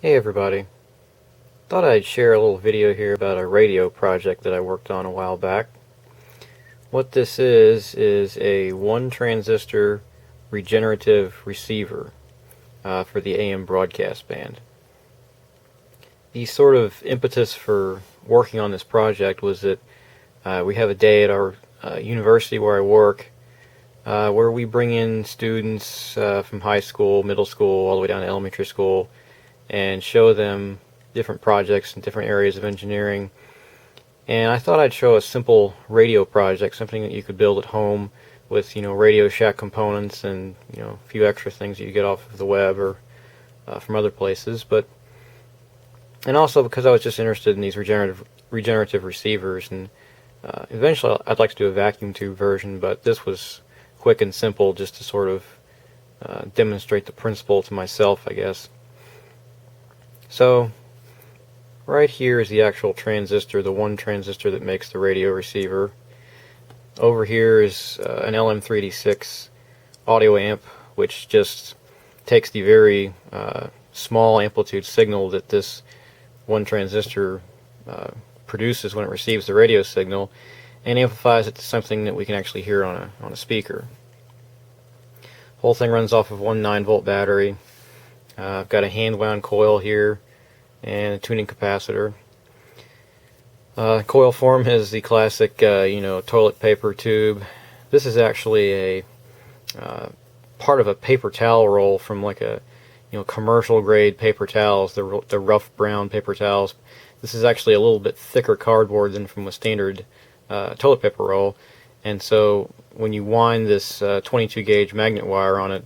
Hey everybody. Thought I'd share a little video here about a radio project that I worked on a while back. What this is a one transistor regenerative receiver for the AM broadcast band. The sort of impetus for working on this project was that we have a day at our university where I work where we bring in students from high school, middle school, all the way down to elementary school, and show them different projects in different areas of engineering. And I thought I'd show a simple radio project, something that you could build at home with, Radio Shack components and, a few extra things that you get off of the web or from other places. And also because I was just interested in these regenerative receivers, and eventually I'd like to do a vacuum tube version, but this was quick and simple just to sort of demonstrate the principle to myself, I guess. So, right here is the actual transistor, the one transistor that makes the radio receiver. Over here is an LM386 audio amp, which just takes the very small amplitude signal that this one transistor produces when it receives the radio signal and amplifies it to something that we can actually hear on a speaker. The whole thing runs off of one 9-volt battery. I've got a hand-wound coil here and a tuning capacitor. Coil form is the classic, toilet paper tube. This is actually a part of a paper towel roll from like a, commercial grade paper towels, the rough brown paper towels. This is actually a little bit thicker cardboard than from a standard toilet paper roll, and so when you wind this 22 gauge magnet wire on it,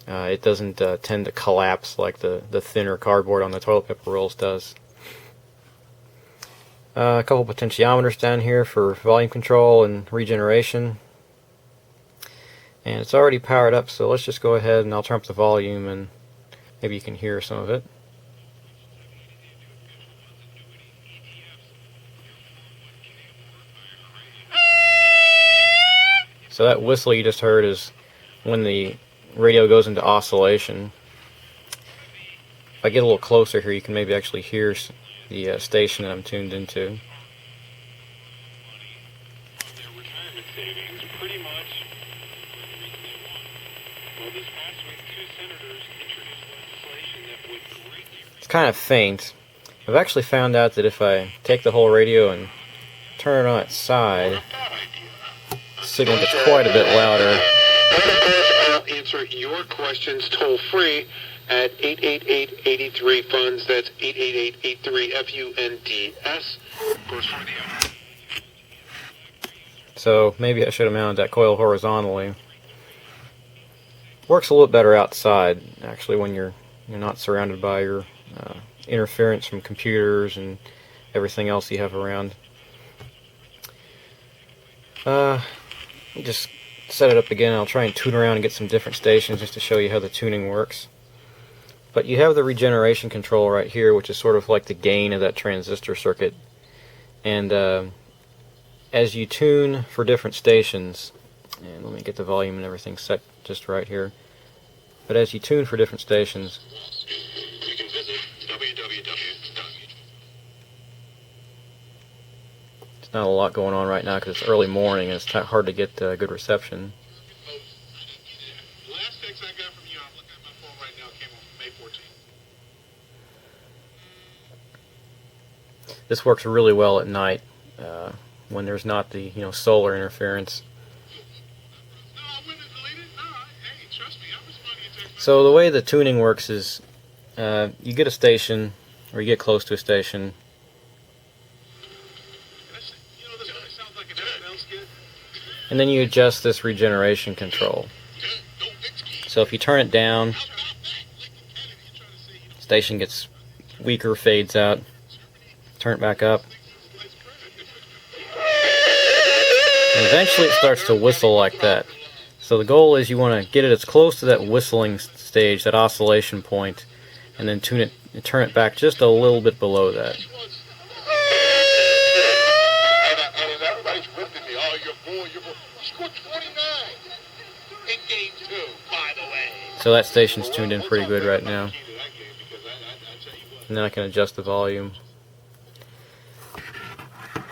it doesn't tend to collapse like the thinner cardboard on the toilet paper rolls does. A couple potentiometers down here for volume control and regeneration. And it's already powered up, so let's just go ahead and I'll turn up the volume and maybe you can hear some of it. So that whistle you just heard is when the radio goes into oscillation. If I get a little closer here, you can maybe actually hear the station that I'm tuned into. It's kind of faint. I've actually found out that if I take the whole radio and turn it on its side, the signal gets quite a bit louder. I'll answer your questions toll free at 888-83-FUNDS. That's 888-83-FUNDS. So maybe I should have mounted that coil horizontally. Works a little better outside, actually, when you're not surrounded by your interference from computers and everything else you have around. Just set it up again. I'll try and tune around and get some different stations just to show you how the tuning works. But you have the regeneration control right here, which is sort of like the gain of that transistor circuit. And as you tune for different stations, and let me get the volume and everything set just right here. But as you tune for different stations, you can visit it's not a lot going on right now because it's early morning and it's hard to get good reception. The last text I got from you, I'm looking at my phone right now, came on May 14th. This works really well at night when there's not the solar interference. No, I wouldn't delete it. No, hey, trust me, I'm responding to text. So the way the tuning works is you get a station, or you get close to a station. This sounds like an SNL skit. And then you adjust this regeneration control. So if you turn it down, the station gets weaker, fades out. Turn it back up. And eventually it starts to whistle like that. So the goal is you want to get it as close to that whistling stage, that oscillation point, and then tune it and turn it back just a little bit below that. And everybody's ripping me. Oh, you're bored. You scored 29 in game 2, by the way. So that station's tuned in pretty good right now. I tell you what. and then I can adjust the volume.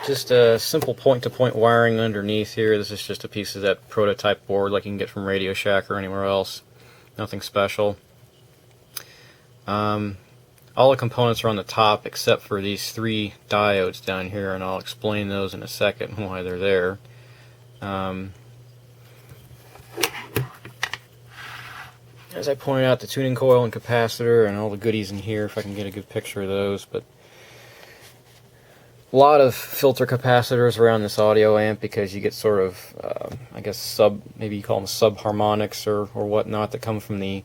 Just a simple point-to-point wiring underneath here. This is just a piece of that prototype board like you can get from Radio Shack or anywhere else. Nothing special. All the components are on the top except for these 3 diodes down here, and I'll explain those in a second why they're there. As I pointed out, the tuning coil and capacitor and all the goodies in here, if I can get a good picture of those. But a lot of filter capacitors around this audio amp because you get sort of, I guess, maybe you call them subharmonics or whatnot that come from the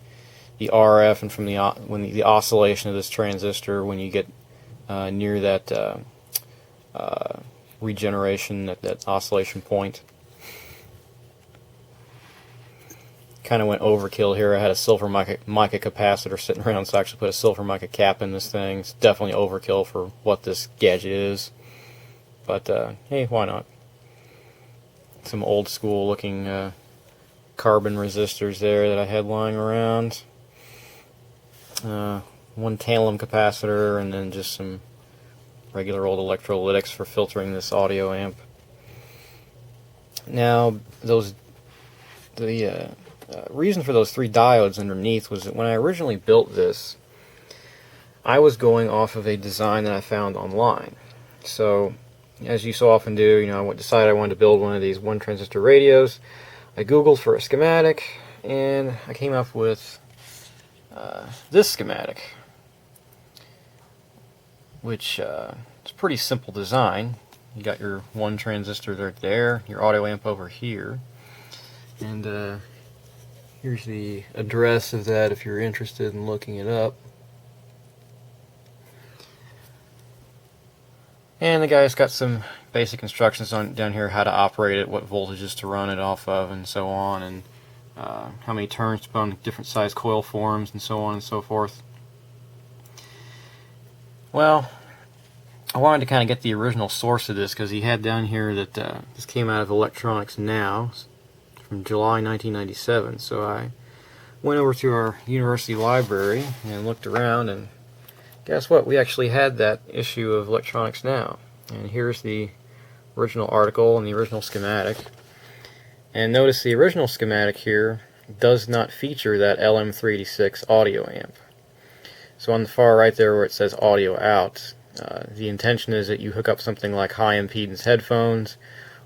RF and from the oscillation of this transistor when you get near that regeneration, that oscillation point. Kind of went overkill here. I had a silver mica capacitor sitting around, so I actually put a silver mica cap in this thing. It's definitely overkill for what this gadget is, but hey, why not? Some old school looking carbon resistors there that I had lying around. 1 tantalum capacitor, and then just some regular old electrolytics for filtering this audio amp. Now, the reason for those 3 diodes underneath was that when I originally built this, I was going off of a design that I found online. So, as you so often do, I decided I wanted to build one of these 1 transistor radios. I Googled for a schematic, and I came up with this schematic, which is a pretty simple design. You got your 1 transistor right there, your audio amp over here, and here's the address of that if you're interested in looking it up. And the guy's got some basic instructions down here how to operate it, what voltages to run it off of, and so on, and how many turns to put on different size coil forms, and so on and so forth. Well, I wanted to kind of get the original source of this because he had down here that this came out of Electronics Now from July 1997. So I went over to our university library and looked around, and guess what? We actually had that issue of Electronics Now. And here's the original article and the original schematic. And notice the original schematic here does not feature that LM386 audio amp. So on the far right there where it says audio out, the intention is that you hook up something like high impedance headphones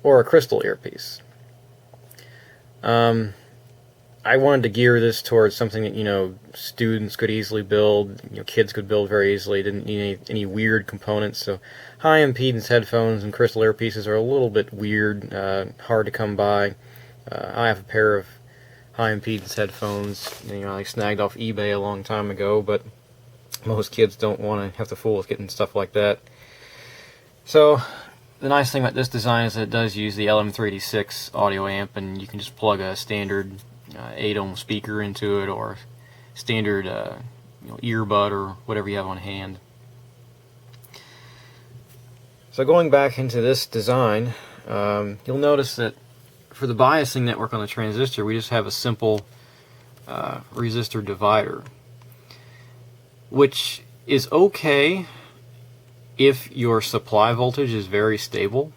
or a crystal earpiece. I wanted to gear this towards something that students could easily build, kids could build very easily. Didn't need any weird components. So high impedance headphones and crystal earpieces are a little bit weird, hard to come by. I have a pair of high impedance headphones, I snagged off eBay a long time ago, but most kids don't want to have to fool with getting stuff like that. So the nice thing about this design is that it does use the LM386 audio amp, and you can just plug a standard 8-ohm speaker into it, or standard earbud, or whatever you have on hand. So going back into this design, you'll notice that for the biasing network on the transistor, we just have a simple resistor divider, which is okay if your supply voltage is very stable.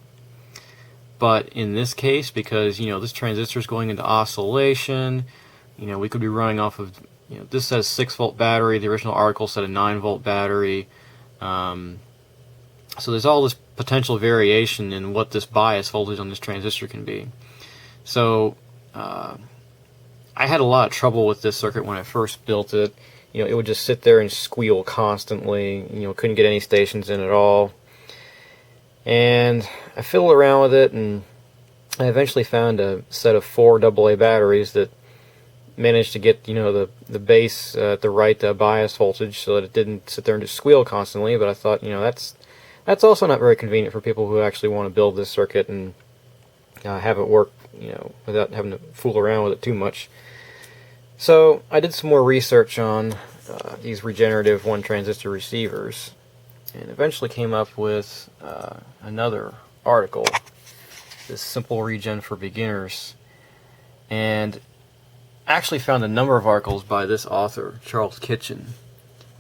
But in this case, because this transistor is going into oscillation, we could be running off of this says 6-volt battery. The original article said a 9-volt battery. So there's all this potential variation in what this bias voltage on this transistor can be. So I had a lot of trouble with this circuit when I first built it. It would just sit there and squeal constantly. Couldn't get any stations in at all. And I fiddled around with it, and I eventually found a set of 4 AA batteries that managed to get the base at the right bias voltage so that it didn't sit there and just squeal constantly. But I thought that's also not very convenient for people who actually want to build this circuit and have it work without having to fool around with it too much. So I did some more research on these regenerative 1 transistor receivers, and eventually came up with another article, this Simple Regen for Beginners, and actually found a number of articles by this author, Charles Kitchen,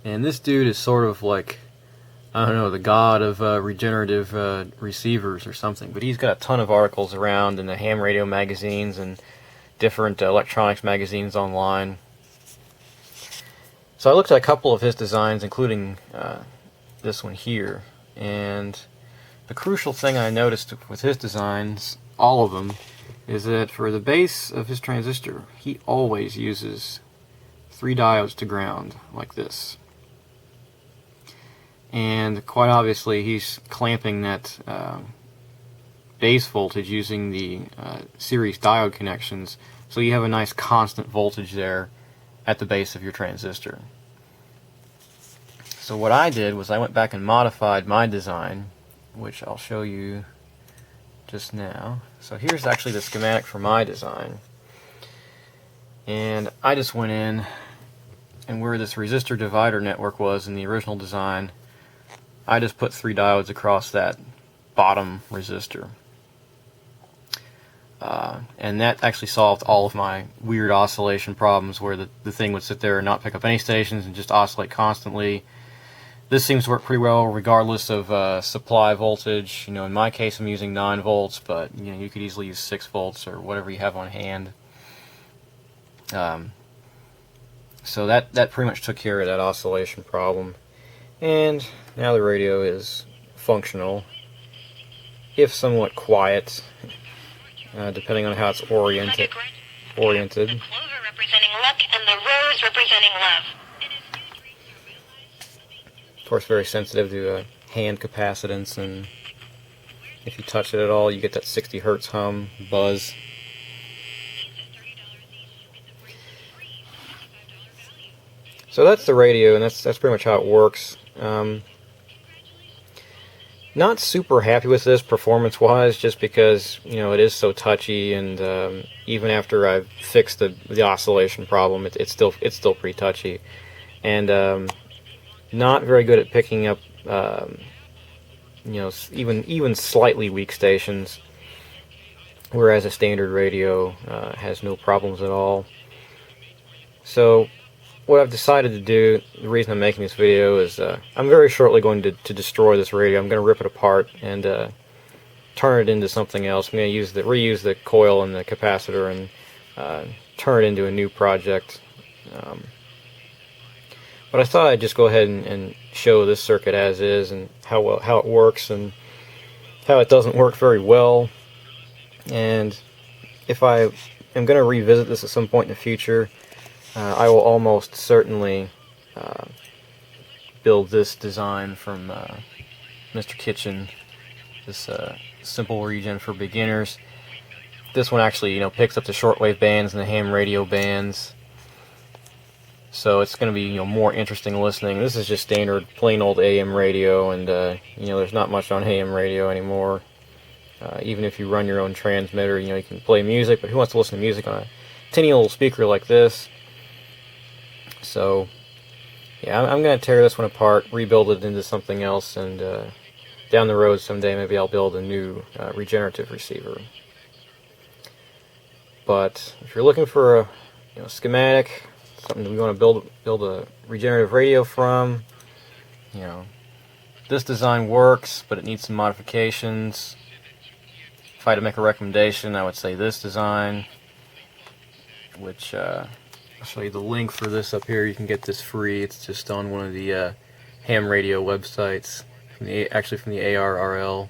And this dude is sort of like, I don't know, the god of regenerative receivers or something. But he's got a ton of articles around in the ham radio magazines and different electronics magazines online. So I looked at a couple of his designs, including this one here. And the crucial thing I noticed with his designs, all of them, is that for the base of his transistor, he always uses 3 diodes to ground, like this. And quite obviously he's clamping that base voltage using the series diode connections, so you have a nice constant voltage there at the base of your transistor. So what I did was I went back and modified my design, which I'll show you just now. So here's actually the schematic for my design. And I just went in, and where this resistor divider network was in the original design, I just put 3 diodes across that bottom resistor. And that actually solved all of my weird oscillation problems where the thing would sit there and not pick up any stations and just oscillate constantly. This seems to work pretty well regardless of supply voltage. You know, in my case I'm using 9 volts, but you know, you could easily use 6 volts or whatever you have on hand. So that pretty much took care of that oscillation problem. And now the radio is functional, if somewhat quiet, depending on how it's oriented. The clover representing luck and the rose representing love. Of course, very sensitive to hand capacitance, and if you touch it at all, you get that 60 hertz hum, buzz. So that's the radio, and that's pretty much how it works. Not super happy with this performance-wise, just because you know it is so touchy, and even after I've fixed the oscillation problem, it's still pretty touchy, and not very good at picking up you know, even slightly weak stations, whereas a standard radio has no problems at all. So what I've decided to do, the reason I'm making this video is I'm very shortly going to destroy this radio. I'm going to rip it apart and turn it into something else. I'm going to reuse the coil and the capacitor and turn it into a new project. But I thought I'd just go ahead and show this circuit as is, and how it works and how it doesn't work very well. And if I am going to revisit this at some point in the future, I will almost certainly build this design from Mr. Kitchen, this simple regen for beginners. This one actually, you know, picks up the shortwave bands and the ham radio bands, so it's going to be, you know, more interesting listening. This is just standard, plain old AM radio, and you know, there's not much on AM radio anymore. Even if you run your own transmitter, you know, you can play music, but who wants to listen to music on a tiny little speaker like this? So, yeah, I'm going to tear this one apart, rebuild it into something else, and down the road someday maybe I'll build a new regenerative receiver. But if you're looking for a, you know, schematic, something that we want to build a regenerative radio from, you know, this design works, but it needs some modifications. If I had to make a recommendation, I would say this design, which I'll show you the link for this up here. You can get this free. It's just on one of the ham radio websites, actually from the ARRL.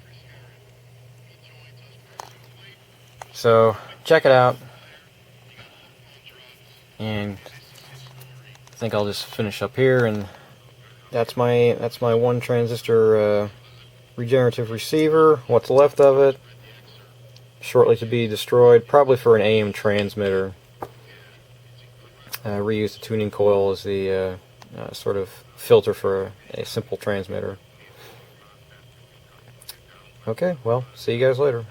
So check it out, and I think I'll just finish up here, and that's my one transistor regenerative receiver. What's left of it, shortly to be destroyed, probably for an AM transmitter. Reuse the tuning coil as the sort of filter for a simple transmitter. Okay, well, see you guys later.